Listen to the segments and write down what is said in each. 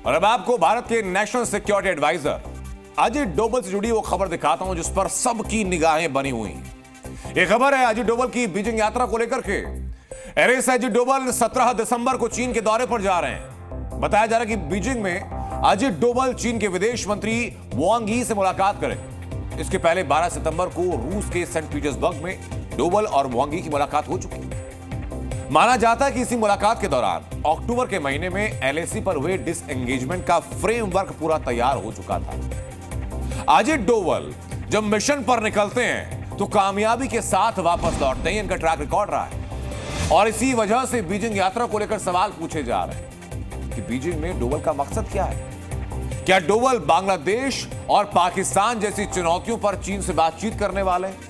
और अब आपको भारत के national security adviser Ajit Doval से जुड़ी वो खबर दिखाता हूं जिस पर सबकी निगाहें बनी हुई हैं। ये खबर है अजित डोभाल की बीजिंग यात्रा को लेकर के। एयरएस अजित डोभाल 17 दिसंबर को चीन के दौरे पर जा रहे हैं। बताया जा रहा है कि बीजिंग में अजित डोभाल चीन के विदेश मंत्री वांग यी से मुलाकात करें। इसके पहले 12 सितंबर को रूस के सेंट पीटर्सबर्ग में डोभाल और वांग यी की मुलाकात हो चुकी है। माना जाता है कि इसी मुलाकात के दौरान अक्टूबर के महीने में एलएसी पर हुए डिसएंगेजमेंट का फ्रेमवर्क पूरा तैयार हो चुका था। अजित डोभाल जब मिशन पर निकलते हैं तो कामयाबी के साथ वापस लौटते हैं, इनका ट्रैक रिकॉर्ड रहा है। और इसी वजह से बीजिंग यात्रा को लेकर सवाल पूछे जा रहे हैं कि बीजिंग में डोभाल का मकसद क्या है। क्या डोभाल बांग्लादेश और पाकिस्तान जैसी चुनौतियों पर चीन से बातचीत करने वाले हैं?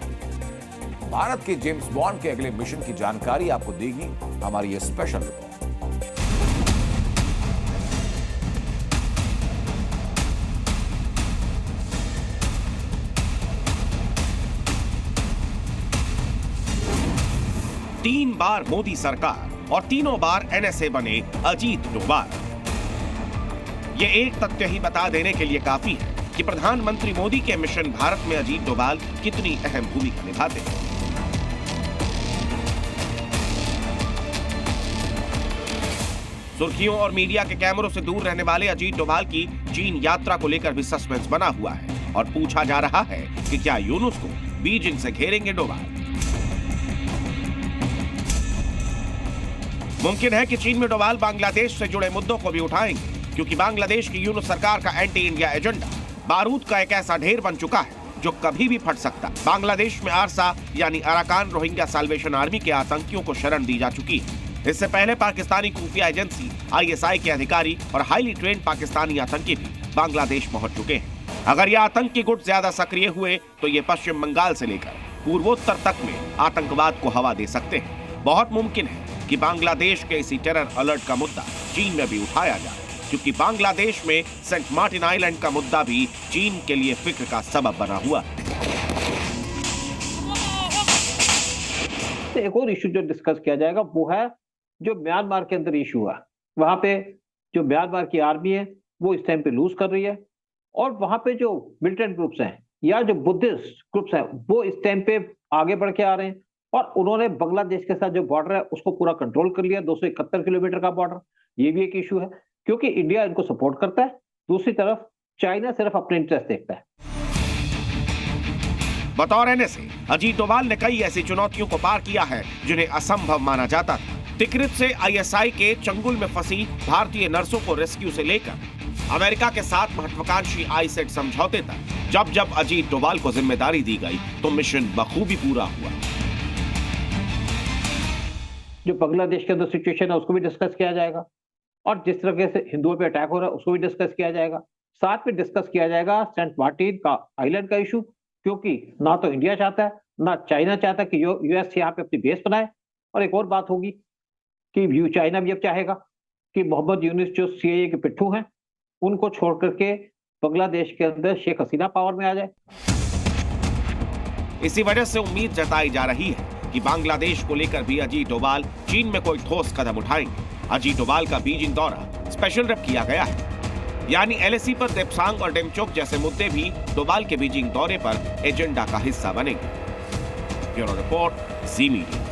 भारत के जेम्स बॉन्ड के अगले मिशन की जानकारी आपको देगी हमारी ये स्पेशल रिपोर्ट। तीन बार मोदी सरकार और तीनों बार एनएसए बने अजीत डोभाल। ये एक तथ्य ही बता देने के लिए काफी है कि प्रधानमंत्री मोदी के मिशन भारत में अजीत डोभाल कितनी अहम भूमिका निभाते हैं। सुर्खियों और मीडिया के कैमरों से दूर रहने वाले अजीत डोभाल की चीन यात्रा को लेकर भी सस्पेंस बना हुआ है और पूछा जा रहा है कि क्या यूनुस को बीजिंग से घेरेंगे डोभाल। मुमकिन है कि चीन में डोभाल बांग्लादेश से जुड़े मुद्दों को भी उठाएंगे, क्योंकि बांग्लादेश की यूनुस सरकार का एंटी इंडिया एजेंडा बारूद का एक ऐसा ढेर बन चुका है जो कभी भी फट सकता। बांग्लादेश में आरसा यानी अराकान रोहिंग्या साल्वेशन आर्मी के आतंकियों को शरण दी जा चुकी है। इससे पहले पाकिस्तानी खुफिया एजेंसी आईएसआई के अधिकारी और हाईली ट्रेन्ड पाकिस्तानी आतंकी भी बांग्लादेश पहुंच चुके हैं। अगर ये आतंकी गुट ज्यादा सक्रिय हुए तो ये पश्चिम बंगाल से लेकर पूर्वोत्तर तक में आतंकवाद को हवा दे सकते हैं। बहुत मुमकिन है कि बांग्लादेश के इसी टेरर अलर्ट का मुद्दा चीन में भी उठाया जाए, क्योंकि बांग्लादेश में सेंट मार्टिन आइलैंड का मुद्दा भी चीन के लिए फिक्र का सबब बना हुआ है। एक और इशू जो डिस्कस किया जाएगा वो है जो म्यांमार के अंदर इशू है। वहां पे जो म्यांमार की आर्मी है वो इस टाइम पे लूज कर रही है, और वहां पे जो मिलिटेंट ग्रुप्स हैं या जो बुद्धिस्ट ग्रुप्स हैं वो इस टाइम पे आगे बढ़ के आ रहे हैं, और उन्होंने बांग्लादेश के साथ जो बॉर्डर है उसको पूरा कंट्रोल कर लिया। 271 किलोमीटर का बॉर्डर, ये भी एक इशू है क्योंकि इंडिया इनको सपोर्ट करता है। दूसरी तरफ चाइना सिर्फ अपने इंटरेस्ट देखता है। बतौर एनएसए अजीत डोभाल ने कई ऐसी चुनौतियों को पार किया है जिन्हें असंभव माना जाता था। तिकरित से आईएसआई के चंगुल में फंसी भारतीय नर्सों को रेस्क्यू से लेकर अमेरिका के साथ महत्वाकांक्षी आईसेट समझौते तक जब जब अजीत डोभाल को जिम्मेदारी दी गई तो मिशन बखूबी पूरा हुआ। जो बांग्लादेश के अंदर सिचुएशन है उसको भी डिस्कस किया जाएगा, और जिस तरह से हिंदुओं पे अटैक हो रहा है उसको भी डिस्कस किया जाएगा। साथ में डिस्कस किया जाएगा सेंट मार्टिन का आइलैंड का इशू, क्योंकि ना तो इंडिया चाहता है ना चाइना चाहता कि यूएस यहाँ पे अपनी बेस बनाए। और एक और बात होगी कि चाइना भी अब चाहेगा कि मोहम्मद यूनुस जो सीएए के पिट्ठू हैं उनको छोड़ करके बांग्लादेश के अंदर शेख हसीना पावर में आ जाए। इसी वजह से उम्मीद जताई जा रही है कि बांग्लादेश को लेकर भी अजीत डोभाल चीन में कोई ठोस कदम उठाएंगे। अजीत डोभाल का बीजिंग दौरा स्पेशल रेप किया गया है, यानी एलएसी पर देप्सांग और डेमचोक जैसे मुद्दे भी डोभाल के बीजिंग दौरे पर एजेंडा का हिस्सा बनेंगे। ब्यूरो रिपोर्ट, जी मीडिया।